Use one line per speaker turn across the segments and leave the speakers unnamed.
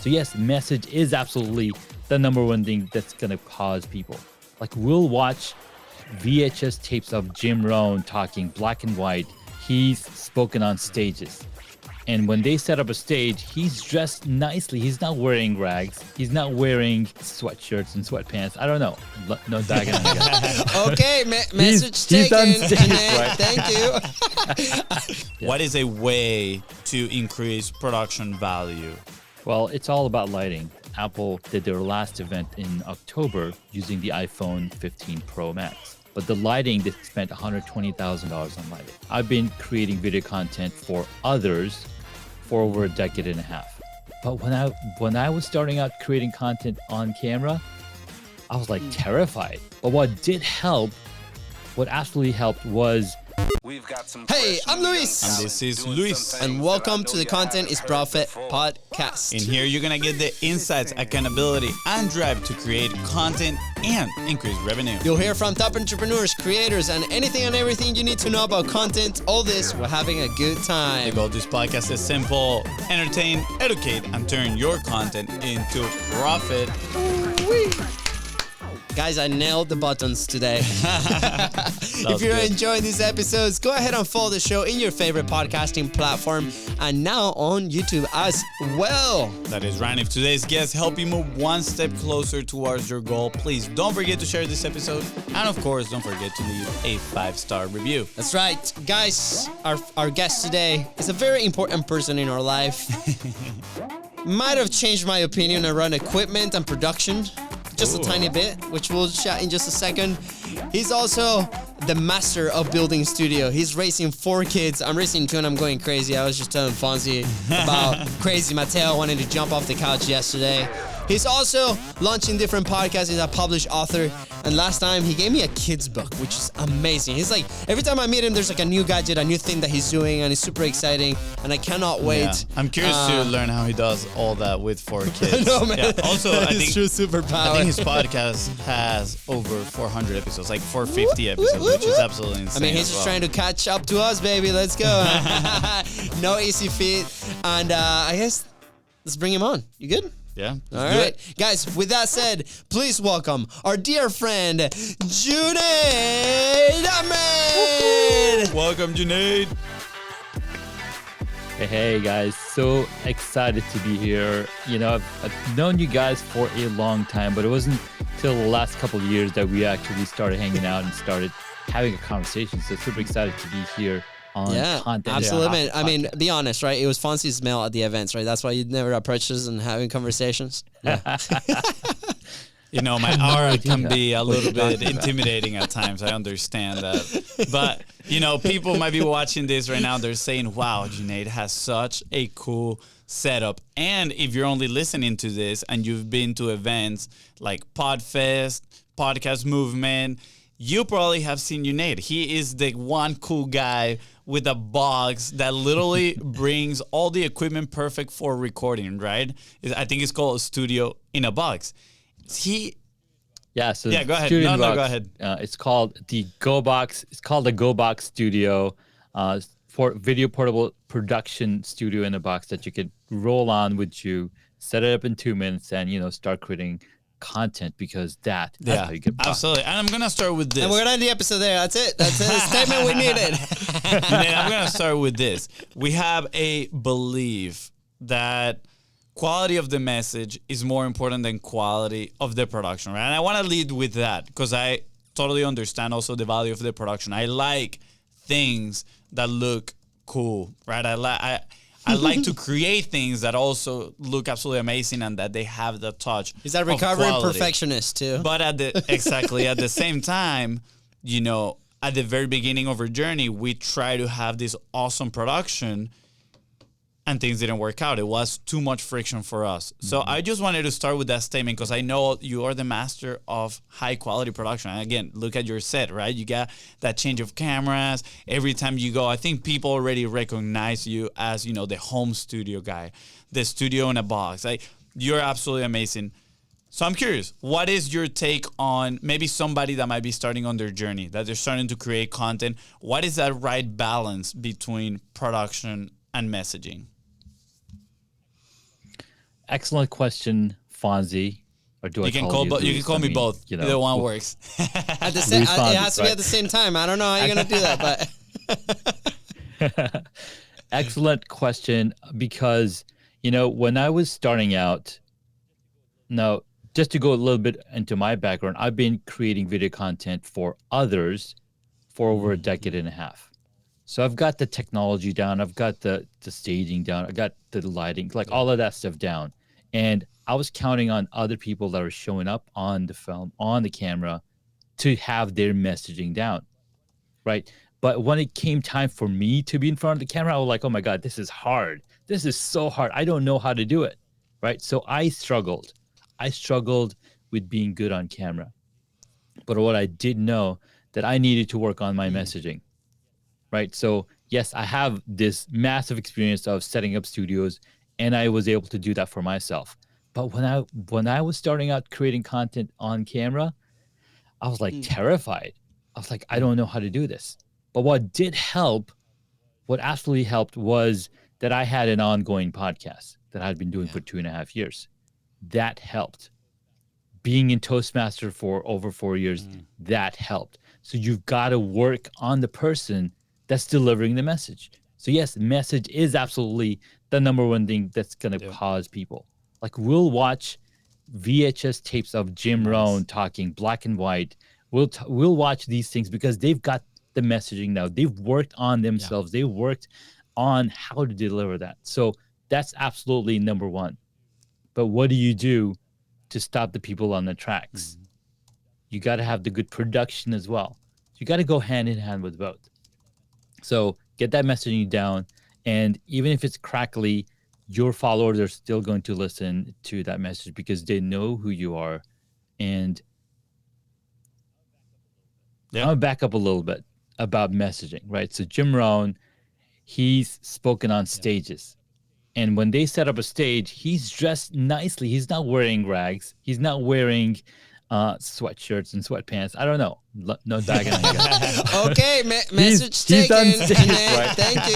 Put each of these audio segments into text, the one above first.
So yes, message is absolutely the number one thing that's going to cause people. Like, we'll watch VHS tapes of Jim Rohn talking black and white. He's spoken on stages. And when they set up a stage, he's dressed nicely. He's not wearing rags. He's not wearing sweatshirts and sweatpants. I don't know. No dagging on the guy.
Okay, message taken.
on stage, right?
Thank you.
What is a way to increase production value?
Well, it's all about lighting. Apple did their last event in October using the iPhone 15 Pro Max. But the lighting, they spent $120,000 on lighting. I've been creating video content for others for over a decade and a half. But when I was starting out creating content on camera, I was like terrified. But what did help, what absolutely helped was...
Hey, I'm Luis.
And this is Luis.
And welcome to the Content is Profit podcast.
In here, you're going to get the insights, accountability, and drive to create content and increase revenue.
You'll hear from top entrepreneurs, creators, and anything and everything you need to know about content. All this, we're having a good
The
time.
goal of this podcast is simple: entertain, educate, and turn your content into profit.
Guys, I nailed the buttons today. If you're
good.
enjoying these episodes, go ahead and follow the show in your favorite podcasting platform and now on YouTube as well.
That is right. If today's guests help you move one step closer towards your goal, please don't forget to share this episode. And of course, don't forget to leave a 5-star review.
That's right. Guys, our guest today is a very important person in our life. Might have changed my opinion around equipment and production. Just a tiny bit, which we'll chat in just a second. He's also the master of building studio. He's raising 4 kids. I'm raising 2 and I'm going crazy. I was just telling Fonzie about crazy Mateo wanting to jump off the couch yesterday. He's also launching different podcasts. He's a published author. And last time he gave me a kid's book, which is amazing. He's like, every time I meet him, there's like a new gadget, a new thing that he's doing, and it's super exciting. And I cannot wait.
Yeah. I'm curious to learn how he does all that with 4 kids.
No, man.
Yeah. Also, I think
true superpower.
I think his podcast has over 400 episodes, like 450 episodes, which is absolutely insane.
I mean, he's just trying to catch up to us, baby. Let's go. No easy feat. And I guess let's bring him on. You good?
Yeah.
All right. Guys, with that said, please welcome our dear friend, Junaid Ahmed.
Welcome, Junaid.
Hey guys, so excited to be here. You know, I've known you guys for a long time, but it wasn't till the last couple of years that we actually started hanging out and started having a conversation. So super excited to be here on content.
Absolutely.
Yeah.
I mean, be honest, right? It was Foncie's mail at the events, right? That's why you never approached us and having conversations. Yeah.
You know, my aura can be a little bit intimidating at times. I understand that. But, you know, people might be watching this right now. They're saying, wow, Junaid has such a cool setup. And if you're only listening to this and you've been to events like Podfest, Podcast Movement, you probably have seen Junaid. He is the one cool guy with a box that literally brings all the equipment perfect for recording, right? I think it's called a studio in a box.
Yeah, so
go ahead.
Studio
No,
Box,
go ahead.
It's called the Go Box. It's called the Go Box Studio for video portable production studio in a box that you could roll on with you, set it up in 2 minutes, and start creating content because that's how you get profit.
Absolutely. And I'm gonna start with this.
And we're gonna end the episode there. That's it. That's the statement we needed.
I'm gonna start with this. We have a belief that quality of the message is more important than quality of the production, right? And I want to lead with that because I totally understand also the value of the production. I like things that look cool, right? I like to create things that also look absolutely amazing and that they have the touch.
He's a recovering perfectionist too.
But at the same time, at the very beginning of our journey, we try to have this awesome production and things didn't work out. It was too much friction for us. Mm-hmm. So I just wanted to start with that statement because I know you are the master of high quality production. And again, look at your set, right? You got that change of cameras. Every time you go, I think people already recognize you as, the home studio guy, the studio in a box. You're absolutely amazing. So I'm curious, what is your take on maybe somebody that might be starting on their journey, that they're starting to create content? What is that right balance between production and messaging?
Excellent question, Fonzie. Or do I
You can
call
call you can
Luis?
call
I
me
mean,
both.
you know,
Either one works.
At the same, it
Fonzie,
has to be
right?
at the same time. I don't know how you're gonna do that, but
Excellent question, because when I was starting out, now just to go a little bit into my background, I've been creating video content for others for over a decade and a half. So I've got the technology down, I've got the staging down, I got the lighting, like all of that stuff down. And I was counting on other people that are showing up on the film, on the camera, to have their messaging down, right? But when it came time for me to be in front of the camera, I was like, oh my God, this is hard. This is so hard. I don't know how to do it, right? So I struggled. I struggled with being good on camera. But what I did know, that I needed to work on my messaging, right? So yes, I have this massive experience of setting up studios, and I was able to do that for myself. But when I was starting out creating content on camera, I was like terrified. I was like, I don't know how to do this. But what absolutely helped was that I had an ongoing podcast that I'd been doing for 2.5 years. That helped. Being in Toastmaster for over 4 years, that helped. So you've got to work on the person that's delivering the message. So yes, message is absolutely the number one thing that's going to pause people. Like, we'll watch VHS tapes of Jim Rohn talking black and white. We'll watch these things because they've got the messaging now. They've worked on themselves. They've worked on how to deliver that. So that's absolutely number one. But what do you do to stop the people on the tracks? You got to have the good production as well. You got to go hand in hand with both. So get that messaging down, and even if it's crackly, your followers are still going to listen to that message because they know who you are. And I'll back up a little bit about messaging, right? So Jim Rohn, he's spoken on stages. And when they set up a stage, he's dressed nicely. He's not wearing rags. He's not wearing sweatshirts and sweatpants. I don't know. No bagging on you guys.
Okay, message taken.
He's on stage, right?
Thank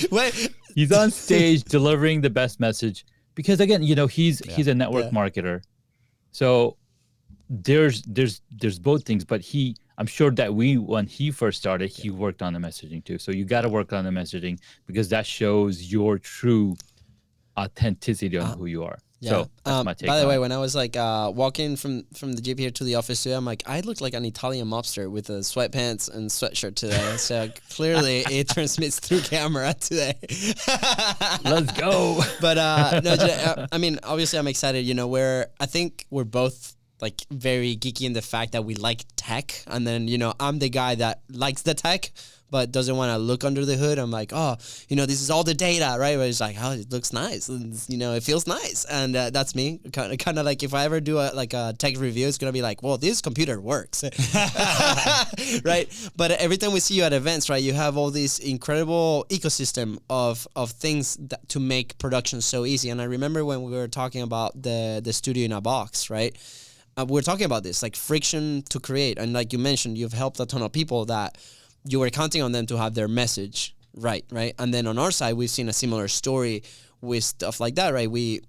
you. Wait.
He's on stage delivering the best message because, again, he's a network marketer. So there's both things. But I'm sure that when he first started, he worked on the messaging too. So you got to work on the messaging because that shows your true authenticity on who you are.
Yeah.
So that's my take.
By the way, when I was like walking from the Jeep here to the office today, I'm like, I look like an Italian mobster with a sweatpants and sweatshirt today. So clearly it transmits through camera today.
Let's go.
But no, I mean, obviously I'm excited. I think we're both like very geeky in the fact that we like tech, and then I'm the guy that likes the tech but doesn't want to look under the hood. I'm like, this is all the data, right? But it's like, oh, it looks nice, and, it feels nice, and that's me. Kind of like if I ever do a tech review, it's gonna be like, well, this computer works, right? But every time we see you at events, right, you have all this incredible ecosystem of things to make production so easy. And I remember when we were talking about the studio in a box, right? We're talking about this, like friction to create. And like you mentioned, you've helped a ton of people that you were counting on them to have their message right? And then on our side, we've seen a similar story with stuff like that, right? We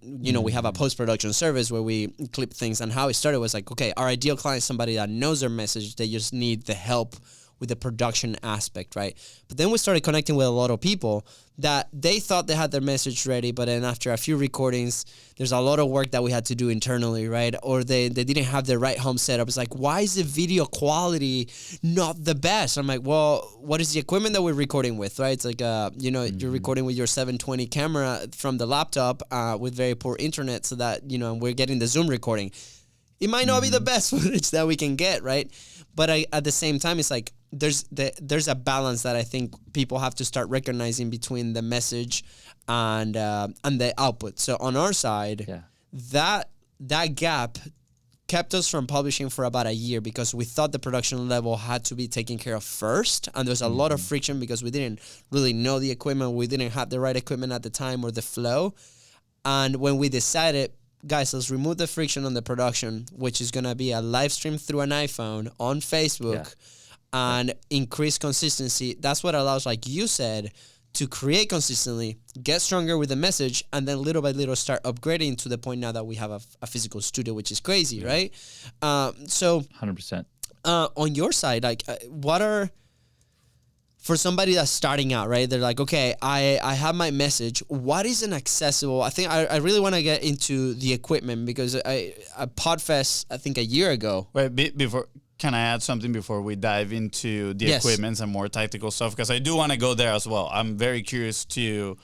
have a post-production service where we clip things, and how it started was like, okay, our ideal client is somebody that knows their message. They just need the help with the production aspect, right? But then we started connecting with a lot of people that they thought they had their message ready, but then after a few recordings, there's a lot of work that we had to do internally, right? Or they didn't have the right home setup. It's like, why is the video quality not the best? I'm like, well, what is the equipment that we're recording with, right? It's like, you're recording with your 720 camera from the laptop with very poor internet, so that, we're getting the Zoom recording. It might not be the best footage that we can get, right? But at the same time, it's like there's a balance that I think people have to start recognizing between the message and the output. So on our side, that gap kept us from publishing for about a year because we thought the production level had to be taken care of first, and there's a lot of friction because we didn't really know the equipment, we didn't have the right equipment at the time or the flow. And when we decided, guys, let's remove the friction on the production, which is going to be a live stream through an iPhone on Facebook and increase consistency. That's what allows, like you said, to create consistently, get stronger with the message, and then little by little start upgrading to the point now that we have a physical studio, which is crazy, right? So
100%.
On your side, like, what are, for somebody that's starting out, right? They're like, okay, I have my message. What is an accessible? I think I really want to get into the equipment, because I Podfest, I think a year ago.
Wait, before, can I add something before we dive into the equipment and more tactical stuff? Because I do want to go there as well. I'm very curious to,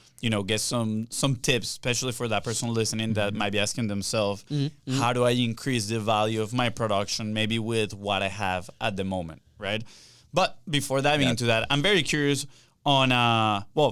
get some tips, especially for that person listening that might be asking themselves, how do I increase the value of my production, maybe with what I have at the moment, right? But before diving into that, I'm very curious on,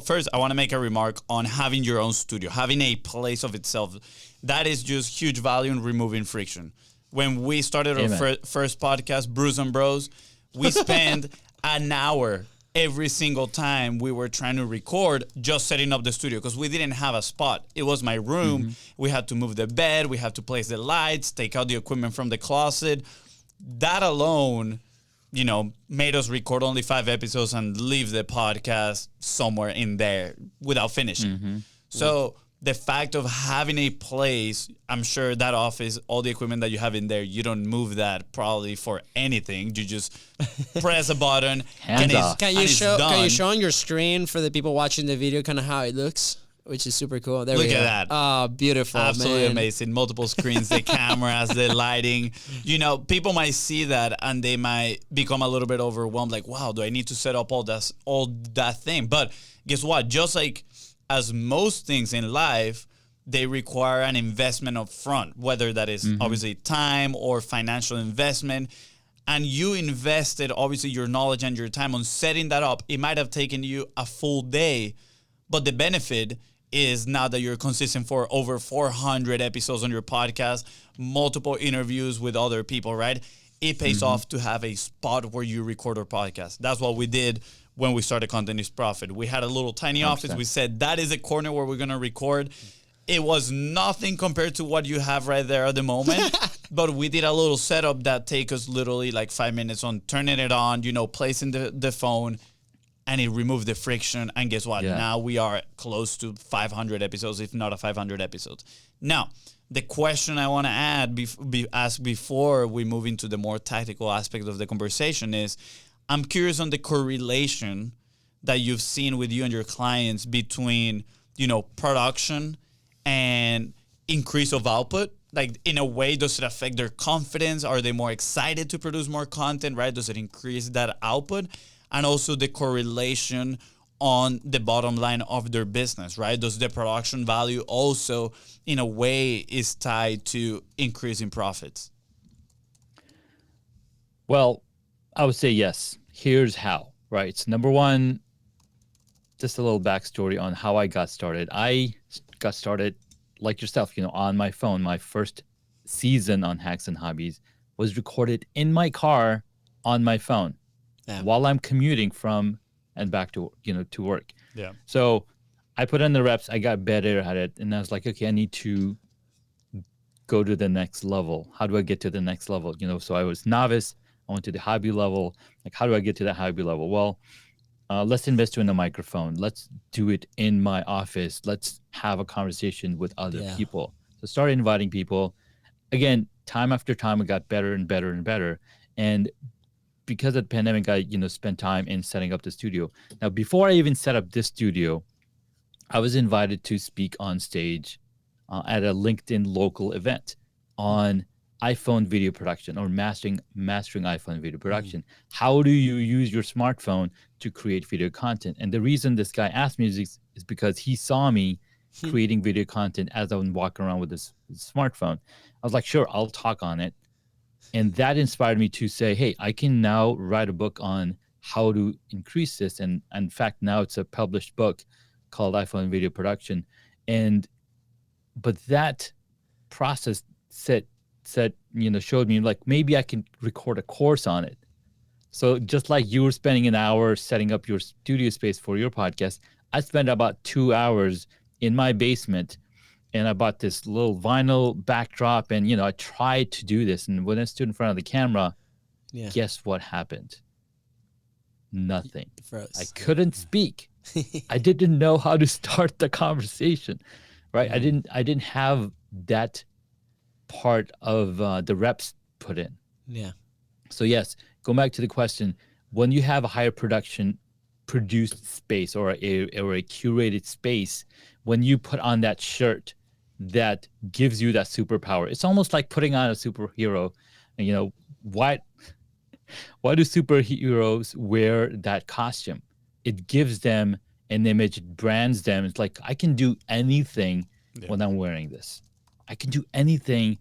first, I want to make a remark on having your own studio, having a place of itself. That is just huge value in removing friction. When we started our first podcast, Brews and Bros, we spent an hour every single time we were trying to record just setting up the studio, because we didn't have a spot. It was my room. We had to move the bed. We had to place the lights, take out the equipment from the closet. That alone, made us record only 5 episodes and leave the podcast somewhere in there without finishing. So the fact of having a place, I'm sure that office, all the equipment that you have in there, you don't move that probably for anything. You just press a button and it's
Can you
done.
show on your screen for the people watching the video kind of how it looks? Which is super cool. There
Look
we go.
at that.
Oh, beautiful.
Absolutely
man.
amazing. Multiple screens, the cameras, the lighting. People might see that and they might become a little bit overwhelmed. Like, wow, do I need to set up all that thing? But guess what? Just like as most things in life, they require an investment up front, whether that is obviously time or financial investment. And you invested obviously your knowledge and your time on setting that up. It might have taken you a full day, but the benefit is now that you're consistent for over 400 episodes on your podcast, multiple interviews with other people, right? It pays off to have a spot where you record our podcast. That's what we did when we started Content is Profit. We had a little tiny 100%. Office. We said, that is a corner where we're going to record. It was nothing compared to what you have right there at the moment, but we did a little setup that take us literally like 5 minutes on turning it on, placing the phone, and it removed the friction. And guess what? Yeah. Now we are close to 500 episodes, if not 500 episodes. Now, the question I want to ask before we move into the more tactical aspect of the conversation is, I'm curious on the correlation that you've seen with you and your clients between, production and increase of output. Like, in a way, does it affect their confidence? Are they more excited to produce more content, right? Does it increase that output? And also the correlation on the bottom line of their business, right? Does the production value also, in a way, is tied to increasing profits?
Well, I would say yes. Here's how, right? So number one, just a little backstory on how I got started. I got started like yourself, on my phone. My first season on Hacks and Hobbies was recorded in my car on my phone. Yeah. While I'm commuting from and back to to work.
Yeah.
So I put in the reps. I got better at it, and I was like, okay, I need to go to the next level. How do I get to the next level? So I was novice. I went to the hobby level. Like, how do I get to that hobby level? Well, let's invest in a microphone. Let's do it in my office. Let's have a conversation with other people. So started inviting people. Again, time after time, it got better and better and better. And because of the pandemic, I, spent time in setting up the studio. Now, before I even set up this studio, I was invited to speak on stage at a LinkedIn local event on iPhone video production or mastering iPhone video production. How do you use your smartphone to create video content? And the reason this guy asked me is because he saw me creating video content as I was walking around with this smartphone. I was like, sure, I'll talk on it. And that inspired me to say, hey, I can now write a book on how to increase this. And in fact, now it's a published book called iPhone Video Production. But that process showed me like, maybe I can record a course on it. So just like you were spending an hour setting up your studio space for your podcast, I spent about 2 hours in my basement. And I bought this little vinyl backdrop, and I tried to do this. And when I stood in front of the camera, guess what happened? Nothing. I couldn't speak. I didn't know how to start the conversation, right? I didn't have that part of the reps put in.
Yeah.
So yes, go back to the question. When you have a higher production produced space or a curated space, when you put on that shirt that gives you that superpower, it's almost like putting on a superhero. And, why do superheroes wear that costume? It gives them an image, it brands them. It's like, I can do anything when I'm wearing this. I can do anything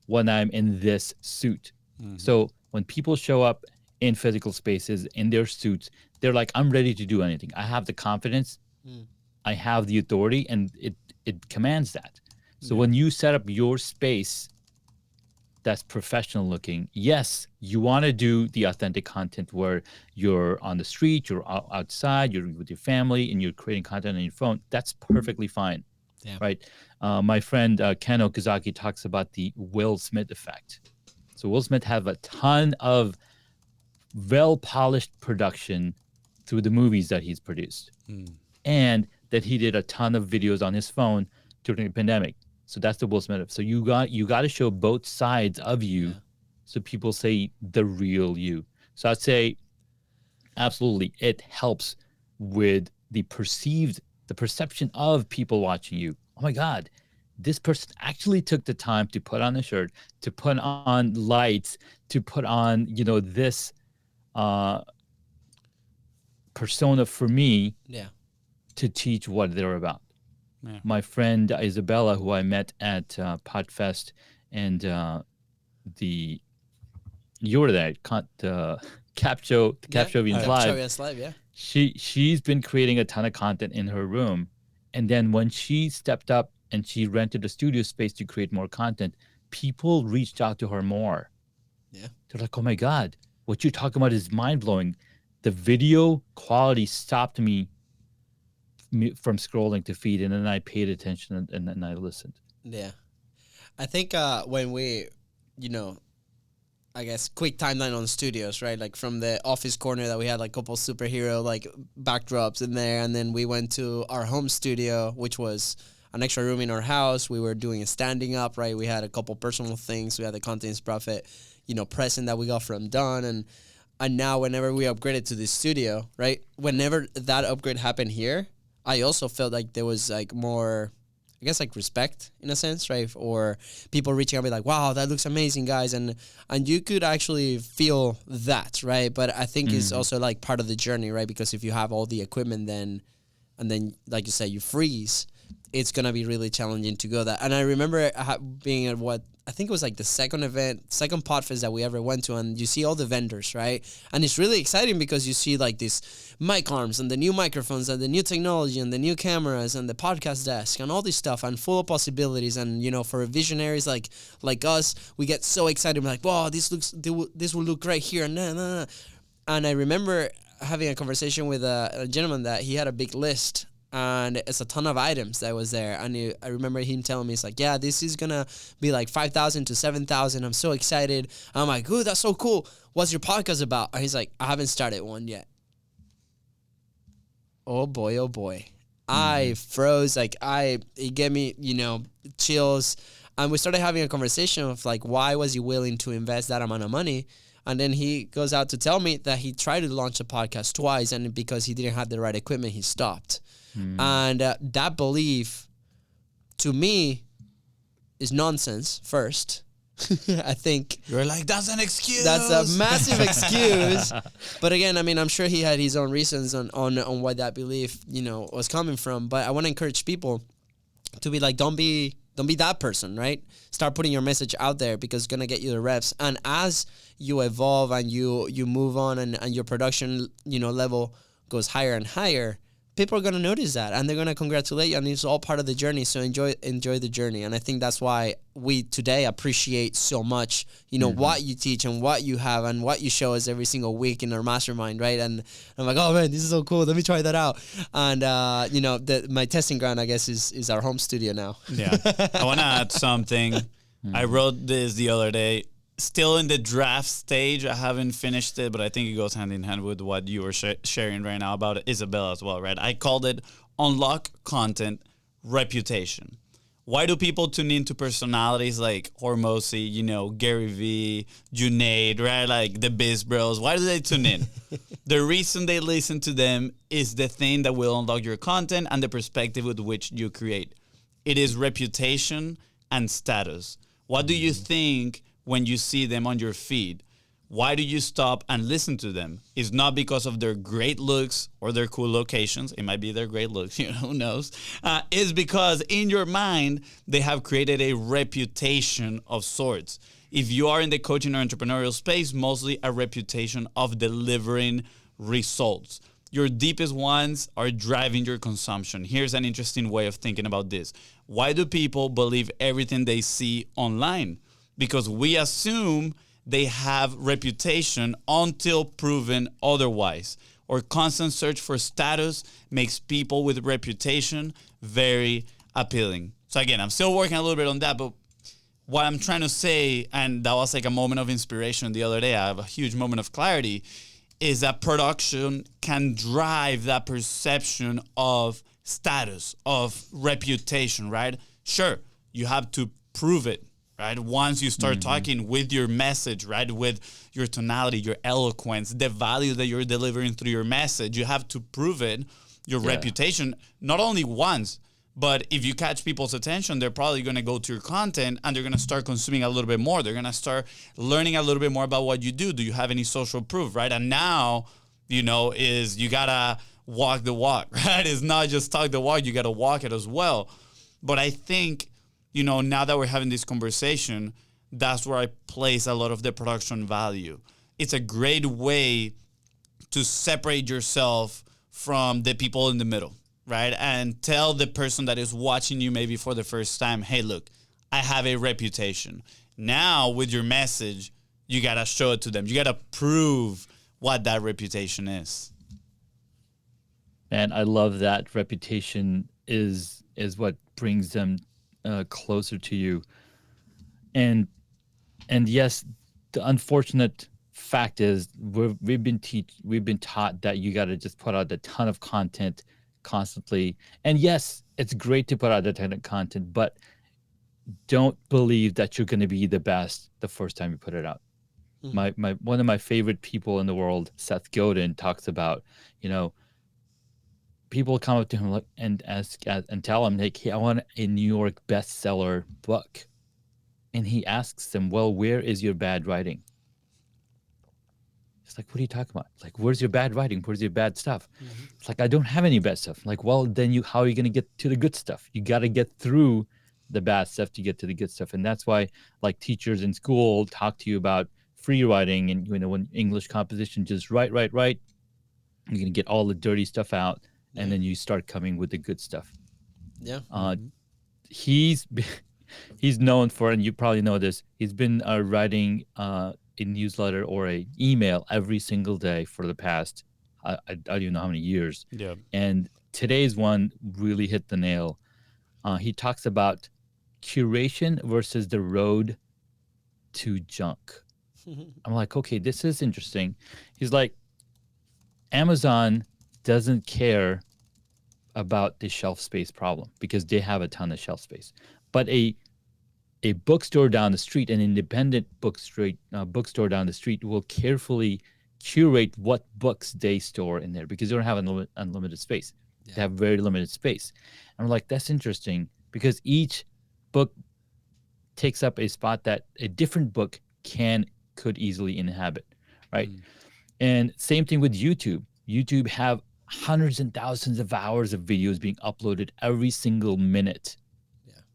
when I'm in this suit. So when people show up in physical spaces in their suits, they're like, I'm ready to do anything. I have the confidence, I have the authority, and it commands that. So when you set up your space that's professional looking, yes, you want to do the authentic content where you're on the street, you're outside, you're with your family, and you're creating content on your phone. That's perfectly fine, right? My friend Ken Okazaki talks about the Will Smith effect. So Will Smith have a ton of well-polished production through the movies that he's produced, and that he did a ton of videos on his phone during the pandemic. So that's the Will Smith. So you got to show both sides of you, so people say the real you. So I'd say absolutely it helps with the perception of people watching you. Oh my God, this person actually took the time to put on a shirt, to put on lights, to put on, this persona for me to teach what they're about. My friend Isabella, who I met at Podfest, and you were there, Capshovians Live.
Capshovians Live, yeah.
She's been creating a ton of content in her room, and then when she stepped up and she rented a studio space to create more content, people reached out to her more.
Yeah,
they're like, "Oh my God, what you're talking about is mind blowing." The video quality stopped me from scrolling to feed, and then I paid attention and I listened.
Yeah, I think when we, I guess quick timeline on studios, right? Like from the office corner that we had like a couple superhero like backdrops in there, and then we went to our home studio, which was an extra room in our house. We were doing a standing up, right? We had a couple personal things. We had the Contents Prophet, present that we got from Don, and now whenever we upgraded to this studio, right? Whenever that upgrade happened here, I also felt like there was like more, I guess, like respect in a sense, right? Or people reaching out, be like, "Wow, that looks amazing, guys," and you could actually feel that, right? But I think it's also like part of the journey, right? Because if you have all the equipment, then like you say, you freeze, it's gonna be really challenging to go that. And I remember being at what I think it was like the second Podfest that we ever went to, and you see all the vendors, right? And it's really exciting because you see like these mic arms and the new microphones and the new technology and the new cameras and the podcast desk and all this stuff, and full of possibilities. And for visionaries like us, we get so excited. We're like, "Wow, this will look great here." And I remember having a conversation with a gentleman that he had a big list, and it's a ton of items that was there. And I remember him telling me, it's like, "Yeah, this is gonna be like 5,000 to 7,000. I'm so excited." I'm like, "Ooh, that's so cool. What's your podcast about?" And he's like, "I haven't started one yet." Oh boy, oh boy. I froze. Like it gave me, chills. And we started having a conversation of like, why was he willing to invest that amount of money? And then he goes out to tell me that he tried to launch a podcast twice, and because he didn't have the right equipment, he stopped. And that belief, to me, is nonsense first. I think
you're like, that's an excuse.
That's a massive excuse. But again, I mean, I'm sure he had his own reasons on what that belief, was coming from. But I want to encourage people to be like, don't be that person, right? Start putting your message out there, because it's gonna get you the reps. And as you evolve and you move on, and your production, level goes higher and higher, people are going to notice that, and they're going to congratulate you, and it's all part of the journey. So enjoy the journey. And I think that's why we today appreciate so much, what you teach and what you have and what you show us every single week in our mastermind, right? And I'm like, "Oh man, this is so cool. Let me try that out." And my testing ground, I guess, is our home studio now.
Yeah. I want to add something. I wrote this the other day. still in the draft stage. I haven't finished it, but I think it goes hand in hand with what you were sharing right now about Isabel as well, right? I called it Unlock Content Reputation. Why do people tune into personalities like Hormozy, you know, Gary V, Junaid, right? Like the Biz Bros. Why do they tune in? The reason they listen to them is the thing that will unlock your content and the perspective with which you create. It is reputation and status. What do you think when you see them on your feed? Why do you stop and listen to them? It's not because of their great looks or their cool locations. It might be their great looks, you know, who knows? It's because in your mind, they have created a reputation of sorts. If you are in the coaching or entrepreneurial space, mostly a reputation of delivering results. Your deepest ones are driving your consumption. Here's an interesting way of thinking about this. Why do people believe everything they see online? Because we assume they have reputation until proven otherwise. Or constant search for status makes people with reputation very appealing. So again, I'm still working a little bit on that, but what I'm trying to say, and that was like a moment of inspiration the other day, I have a huge moment of clarity, is that production can drive that perception of status, of reputation, right? Sure, you have to prove it, right? Once you start talking with your message, right? With your tonality, your eloquence, the value that you're delivering through your message, you have to prove it, your reputation, not only once, but if you catch people's attention, they're probably going to go to your content and they're going to start consuming a little bit more. They're going to start learning a little bit more about what you do. Do you have any social proof, right? And now, you know, is you got to walk the walk, right? It's not just talk the walk, you got to walk it as well. But I think, you know, now that we're having this conversation, that's where I place a lot of the production value. It's a great way to separate yourself from the people in the middle, right? And tell the person that is watching you maybe for the first time, hey, look, I have a reputation. Now with your message, you got to show it to them. You got to prove what that reputation is.
And I love that reputation is what brings them closer to you. And yes, the unfortunate fact is we've been taught that you got to just put out a ton of content constantly. And yes, it's great to put out a ton of content, but don't believe that you're going to be the best the first time you put it out. My one of my favorite people in the world, Seth Godin, talks about, you know, people come up to him and ask and tell him, like, hey, I want a New York bestseller book. And he asks them, well, where is your bad writing? It's like, what are you talking about? Like, where's your bad writing? Where's your bad stuff? It's like, I don't have any bad stuff. Like, well, then how are you going to get to the good stuff? You got to get through the bad stuff to get to the good stuff. And that's why, like, teachers in school talk to you about free writing and, you know, when English composition, just write. You're going to get all the dirty stuff out, and then you start coming with the good stuff. Yeah. He's known for, and you probably know this, he's been writing a newsletter or a email every single day for the past, I don't even know how many years. Yeah. And today's one really hit the nail. He talks about curation versus the road to junk. I'm like, okay, this is interesting. He's like, Amazon doesn't care about the shelf space problem because they have a ton of shelf space. But a bookstore down the street, an independent bookstore down the street will carefully curate what books they store in there because they don't have unlimited space. Yeah. They have very limited space. And I'm like, that's interesting because each book takes up a spot that a different book could easily inhabit, right? And same thing with YouTube. YouTube have hundreds and thousands of hours of videos being uploaded every single minute.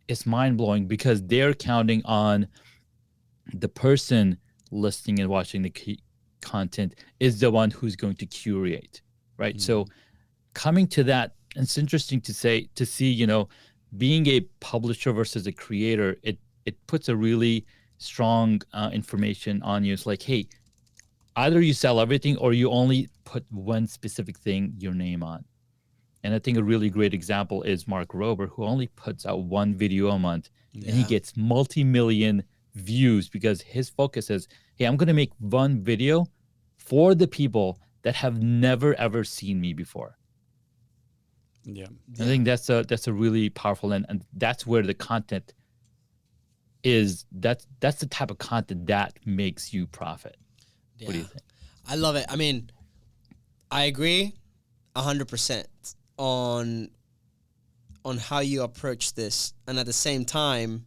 It's mind-blowing because they're counting on the person listening and watching the content is the one who's going to curate, right? So coming to that, it's interesting to see, you know, being a publisher versus a creator, it puts a really strong information on you. It's like, hey, either you sell everything or you only put one specific thing, your name on. And I think a really great example is Mark Rober, who only puts out one video a month, and he gets multi-million views because his focus is, hey, I'm going to make one video for the people that have never ever seen me before.
Yeah.
I think that's a really powerful, and that's where the content is. That's the type of content that makes you profit.
Yeah.
What do you think?
I love it. I mean, I agree 100% on how you approach this, and at the same time,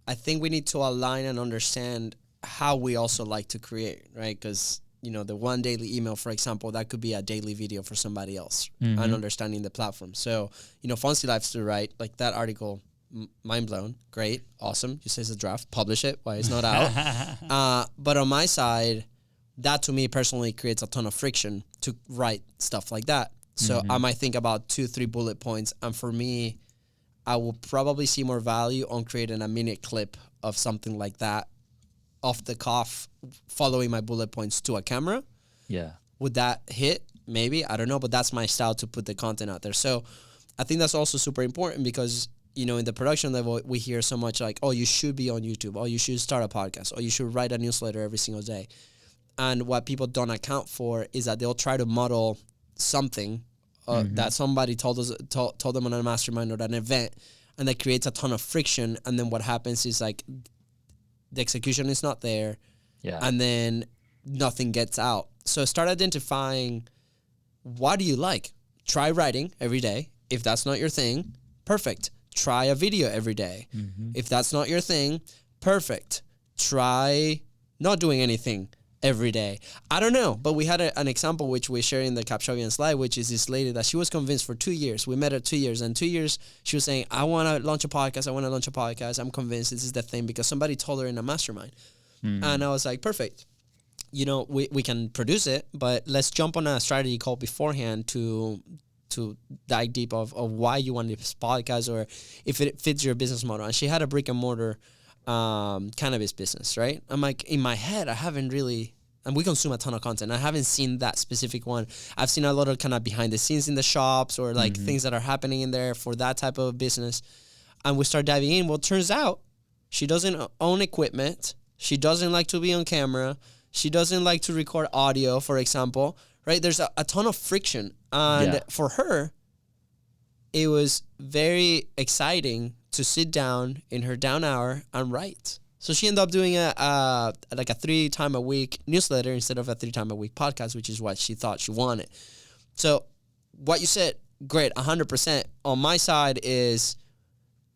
I think we need to align and understand how we also like to create, right? Because the one daily email, for example, that could be a daily video for somebody else, and understanding the platform. So, Fancy Lives to Write, like that article, mind blown, great, awesome. You say it's a draft, publish it. Why it's not out? But on my side, that to me personally creates a ton of friction to write stuff like that. So I might think about 2-3 bullet points, and for me, I will probably see more value on creating a minute clip of something like that off the cuff, following my bullet points to a camera.
Yeah.
Would that hit? Maybe. I don't know, but that's my style to put the content out there. So I think that's also super important because, in the production level, we hear so much like, oh, you should be on YouTube. Oh, you should start a podcast. Oh, you should write a newsletter every single day. And what people don't account for is that they'll try to model something that somebody told them on a mastermind or an event, and that creates a ton of friction. And then what happens is like the execution is not there, and then nothing gets out. So start identifying, what do you like? Try writing every day. If that's not your thing, perfect. Try a video every day. If that's not your thing, perfect. Try not doing anything every day. I don't know, but we had an example which we share in the Capshovian slide, which is this lady that she was convinced for 2 years. We met her 2 years, and 2 years she was saying, I want to launch a podcast. I'm convinced this is the thing because somebody told her in a mastermind. And I was like, perfect. We can produce it, but let's jump on a strategy call beforehand to dive deep of why you want this podcast or if it fits your business model. And she had a brick and mortar cannabis business, right? I'm like, in my head, I haven't really, and we consume a ton of content. I haven't seen that specific one. I've seen a lot of kind of behind the scenes in the shops or like things that are happening in there for that type of business. And we start diving in. Well, turns out she doesn't own equipment. She doesn't like to be on camera. She doesn't like to record audio, for example, right? There's a ton of friction. And for her, it was very exciting to sit down in her down hour and write. So she ended up doing a 3-time-a-week newsletter instead of a 3-time-a-week podcast, which is what she thought she wanted. So what you said, great, 100%. On my side is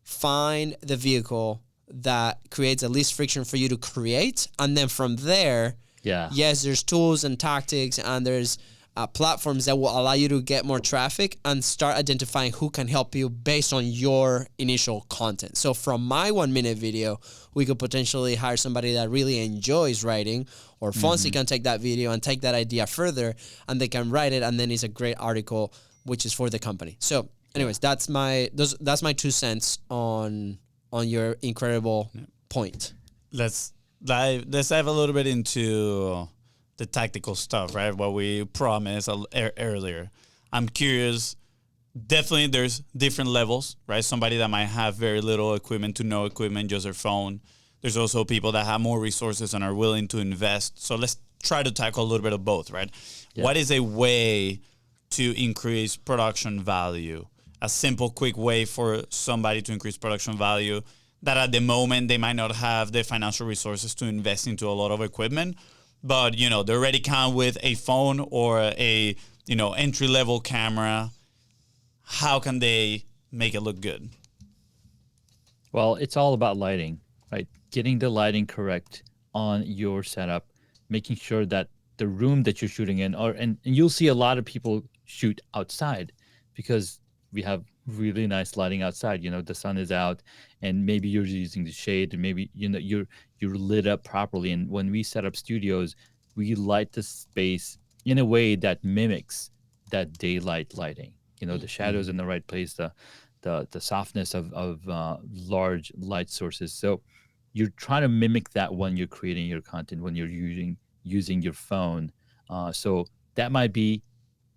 find the vehicle that creates the least friction for you to create. And then from there, yes, there's tools and tactics and there's platforms that will allow you to get more traffic and start identifying who can help you based on your initial content. So from my 1-minute video, we could potentially hire somebody that really enjoys writing, or Fonzie can take that video and take that idea further and they can write it, and then it's a great article which is for the company. So anyways, that's my 2 cents on your incredible point.
Let's dive a little bit into the tactical stuff, right? What we promised earlier. I'm curious. Definitely, there's different levels, right? Somebody that might have very little equipment to no equipment, just their phone. There's also people that have more resources and are willing to invest. So let's try to tackle a little bit of both, right? Yeah. What is a way to increase production value? A simple, quick way for somebody to increase production value that at the moment they might not have the financial resources to invest into a lot of equipment, but they already come with a phone or a entry-level camera. How can they make it look good?
Well, it's all about lighting, right? Getting the lighting correct on your setup, making sure that the room that you're shooting in, and you'll see a lot of people shoot outside because we have really nice lighting outside. The sun is out, and maybe you're using the shade, and maybe you're lit up properly. And when we set up studios, we light the space in a way that mimics that daylight lighting. The shadows in the right place, the softness of large light sources. So you're trying to mimic that when you're creating your content, when you're using your phone. So that might be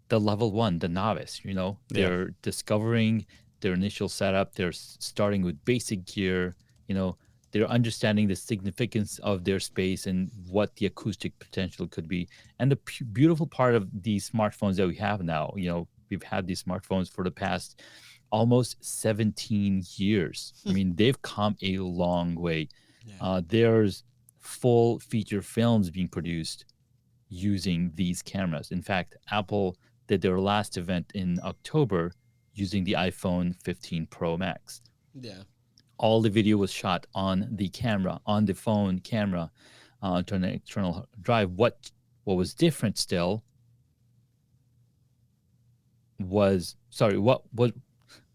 the level 1, the novice. They're discovering their initial setup. They're starting with basic gear, you know, they're understanding the significance of their space and what the acoustic potential could be. And the beautiful part of these smartphones that we have now, you know, we've had these smartphones for the past almost 17 years. I mean, they've come a long way. There's full feature films being produced using these cameras. In fact, Apple did their last event in October using the iPhone 15 Pro Max.
Yeah.
All the video was shot on the camera, on the phone camera, to an external drive. What was different still was what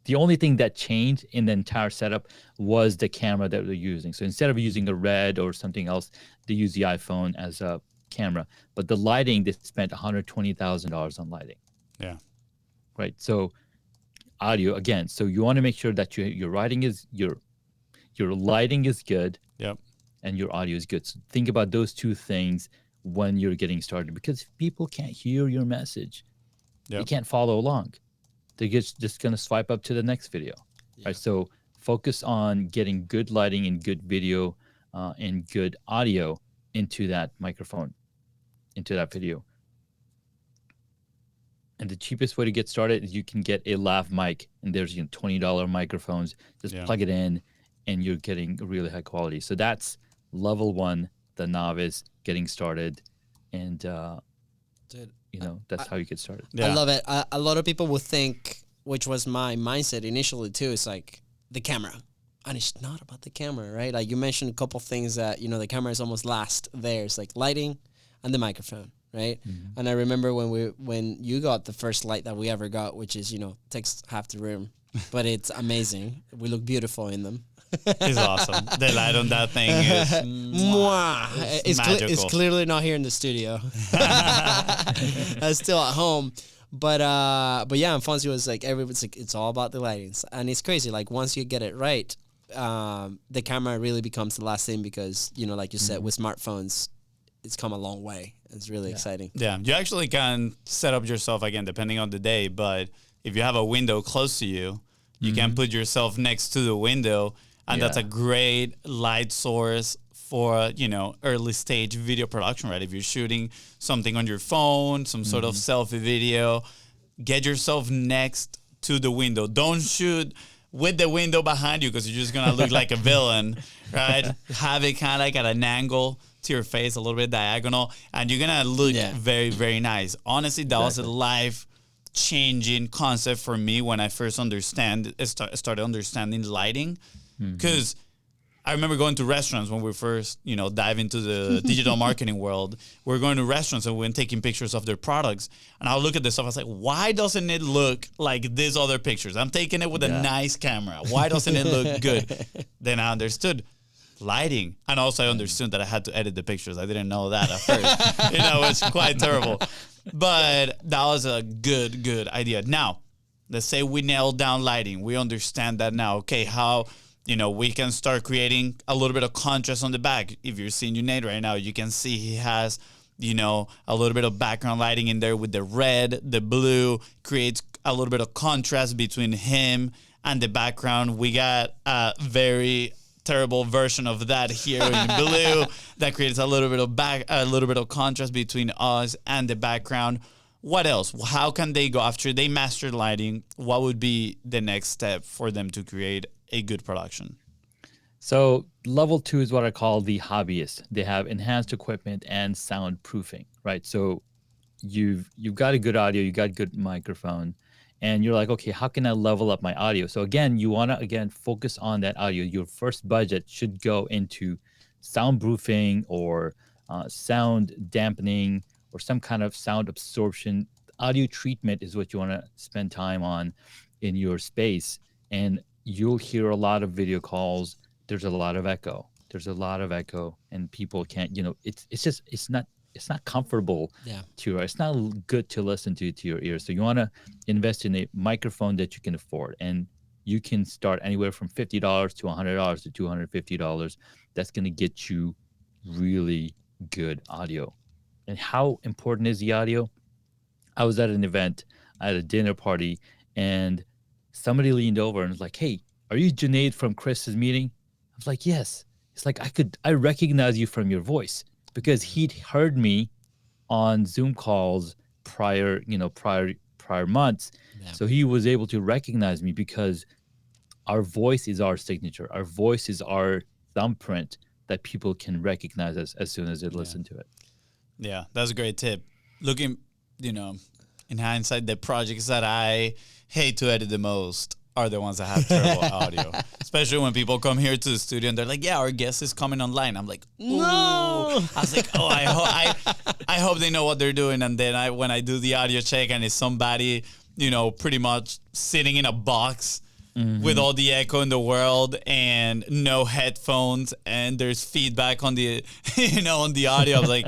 the only thing that changed in the entire setup was the camera that they're using. So instead of using a Red or something else, they use the iPhone as a camera. But the lighting, they spent $120,000 on lighting.
Yeah.
Right. So audio again. So you want to make sure that your lighting is good.
Yep.
And your audio is good. So think about those two things when you're getting started, because if people can't hear your message, they can't follow along. They're just going to swipe up to the next video. Right. So focus on getting good lighting and good video and good audio into that microphone, into that video. And the cheapest way to get started is you can get a lav mic, and there's $20 microphones. Just plug it in, and you're getting really high quality. So that's level 1, the novice, getting started, and that's how you get started.
I love it. A lot of people will think, which was my mindset initially too, it's like the camera. And it's not about the camera, right? Like you mentioned a couple things that, the camera is almost last there. It's like lighting and the microphone, right? Mm-hmm. And I remember when you got the first light that we ever got, which is, takes half the room, but it's amazing. We look beautiful in them.
It's awesome. The light on that thing is magical.
It's clearly not here in the studio. It's still at home. But yeah, and Fonzie was like, everyone's like, it's all about the lighting. And it's crazy. Like once you get it right, the camera really becomes the last thing because, like you said, with smartphones, it's come a long way. It's really exciting.
Yeah, you actually can set up yourself, again, depending on the day. But if you have a window close to you, you can put yourself next to the window. And that's a great light source for, early stage video production, right? If you're shooting something on your phone, some sort of selfie video, get yourself next to the window. Don't shoot with the window behind you because you're just going to look like a villain, right? Have it kind of like at an angle to your face, a little bit diagonal, and you're going to look very, very nice. Honestly, that was a life-changing concept for me when I first started understanding lighting. Because I remember going to restaurants when we first, dive into the digital marketing world. We're going to restaurants and we're taking pictures of their products. And I'll look at this stuff. I was like, why doesn't it look like these other pictures? I'm taking it with a nice camera. Why doesn't it look good? Then I understood lighting. And also I understood that I had to edit the pictures. I didn't know that at first. It's quite terrible. But that was a good idea. Now, let's say we nailed down lighting. We understand that now. Okay, how... we can start creating a little bit of contrast on the back. If you're seeing Junaid right now, you can see he has, a little bit of background lighting in there with the red, the blue, creates a little bit of contrast between him and the background. We got a very terrible version of that here in blue that creates a little bit of contrast between us and the background. What else? How can they go after they master lighting? What would be the next step for them to create a good production?
So level 2 is what I call the hobbyists. They have enhanced equipment and soundproofing, right? So you've got a good audio, you got good microphone, and you're like, okay, how can I level up my audio? So again, you want to focus on that audio. Your first budget should go into soundproofing or sound dampening or some kind of sound absorption. Audio treatment is what you want to spend time on in your space. And you'll hear a lot of video calls. There's a lot of echo. And people can't, it's not comfortable to your, it's not good to listen to your ears. So you want to invest in a microphone that you can afford. And you can start anywhere from $50 to $100 to $250. That's going to get you really good audio. And how important is the audio? I was at an event, at a dinner party, and somebody leaned over and was like, "Hey, are you Junaid from Chris's meeting?" I was like, yes. It's like I recognize you from your voice because he'd heard me on Zoom calls prior months.
Yeah.
So he was able to recognize me because our voice is our signature. Our voice is our thumbprint that people can recognize us as soon as they listen to it.
Yeah, that's a great tip. Looking, in hindsight, the projects that I hate to edit the most are the ones that have terrible audio. Especially when people come here to the studio and they're like, yeah, our guest is coming online. I'm like, no. I was like, I hope they know what they're doing. And then when I do the audio check and it's somebody, pretty much sitting in a box with all the echo in the world and no headphones and there's feedback on the, on the audio. I was like,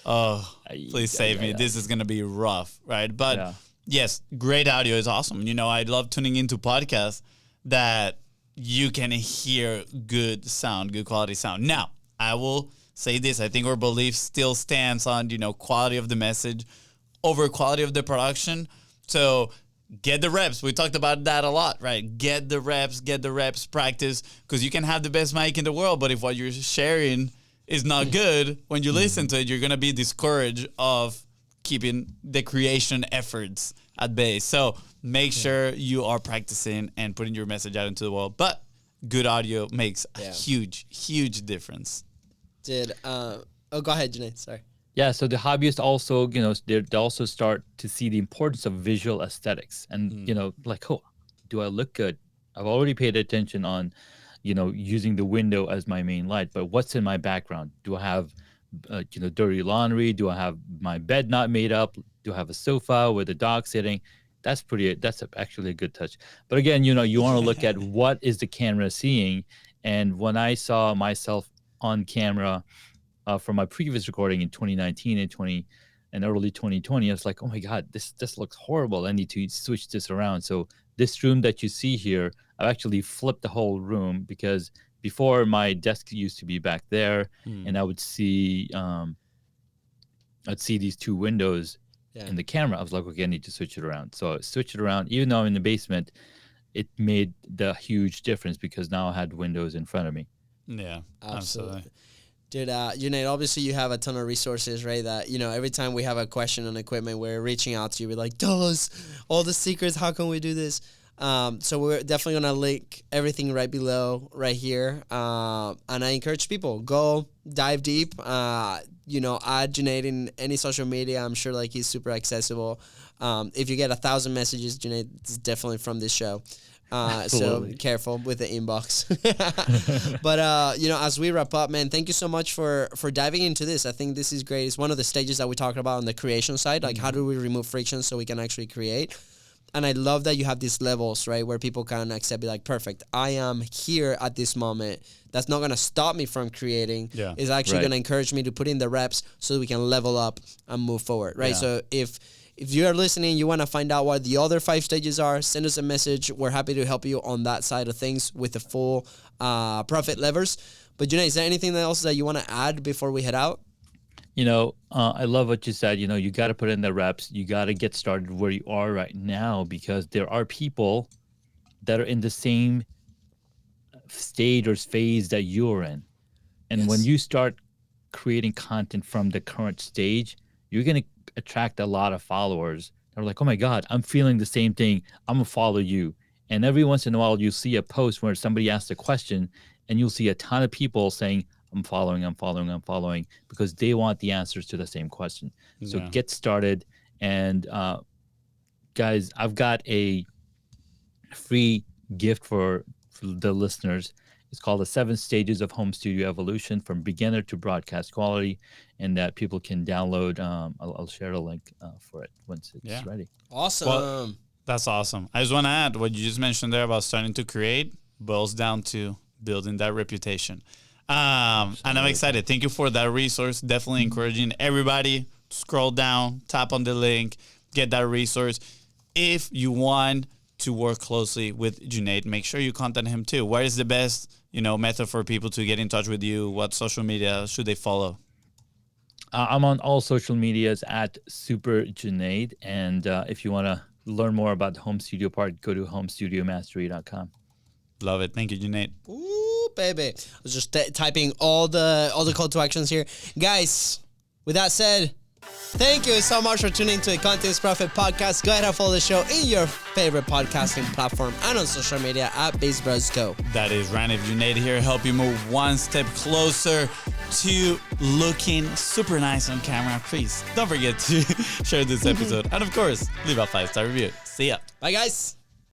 oh, please save me. This is going to be rough, right? But yes, great audio is awesome. I love tuning into podcasts that you can hear good sound, good quality sound. Now, I will say this. I think our belief still stands on, quality of the message over quality of the production. So get the reps. We talked about that a lot, right? Get the reps, practice, because you can have the best mic in the world, but if what you're sharing is not good, when you listen to it, you're going to be discouraged of keeping the creation efforts at bay. So make sure you are practicing and putting your message out into the world. But good audio makes a huge, huge difference.
Go ahead, Junaid. Sorry.
Yeah, so the hobbyists also, they also start to see the importance of visual aesthetics and, like, oh, do I look good? I've already paid attention on, using the window as my main light, but what's in my background? Do I have, dirty laundry? Do I have my bed not made up? Do I have a sofa with a dog sitting? That's actually a good touch. But again, you want to look at what is the camera seeing. And when I saw myself on camera, from my previous recording in 2019 and early 2020, I was like, oh my God, this looks horrible. I need to switch this around. So this room that you see here, I've actually flipped the whole room because before my desk used to be back there and I would see these two windows in the camera. I was like, okay, I need to switch it around. So I switched it around. Even though I'm in the basement, it made the huge difference because now I had windows in front of me.
Yeah, absolutely. Dude, Junaid, obviously you have a ton of resources, right? That, every time we have a question on equipment, we're reaching out to you. We're like, tell us all the secrets. How can we do this? So we're definitely going to link everything right below, right here. And I encourage people, go dive deep. Add Junaid in any social media. I'm sure he's super accessible. If you get 1,000 messages, Junaid, it's definitely from this show. So careful with the inbox. But, as we wrap up, man, thank you so much for diving into this. I think this is great. It's one of the stages that we talked about on the creation side. Like, how do we remove friction so we can actually create? And I love that you have these levels, right, where people can accept, be like, perfect, I am here at this moment. That's not going to stop me from creating. Yeah. It's actually going to encourage me to put in the reps so we can level up and move forward, right? Yeah. So if you are listening, you want to find out what the other 5 stages are, send us a message. We're happy to help you on that side of things with the full profit levers. But, Junaid, is there anything else that you want to add before we head out?
I love what you said. You got to put in the reps. You got to get started where you are right now because there are people that are in the same stage or phase that you're in. And when you start creating content from the current stage, you're going to attract a lot of followers. They're like, oh my God, I'm feeling the same thing. I'm going to follow you. And every once in a while, you see a post where somebody asks a question and you'll see a ton of people saying, I'm following, because they want the answers to the same question. So get started. And guys, I've got a free gift for the listeners. It's called the 7 Stages of Home Studio Evolution from Beginner to Broadcast Quality, and that people can download. I'll share a link for it once it's ready.
Awesome.
Well, that's awesome. I just want to add what you just mentioned there about starting to create boils down to building that reputation. And I'm excited. Thank you for that resource. Definitely encouraging everybody to scroll down, tap on the link, get that resource. If you want to work closely with Junaid, make sure you contact him too. What is the best, method for people to get in touch with you? What social media should they follow?
I'm on all social medias at Super Junaid. And if you want to learn more about the home studio part, go to homestudiomastery.com.
Love it. Thank you, Junaid.
Ooh. baby. I was just typing all the call to actions here. Guys, with that said, thank you so much for tuning to the Continuous Profit Podcast. Go ahead and follow the show in your favorite podcasting platform and on social media at BizBrosGo.
That is Junaid here, help you move one step closer to looking super nice on camera. Please don't forget to share this episode. And of course, leave a 5-star review. See ya.
Bye, guys.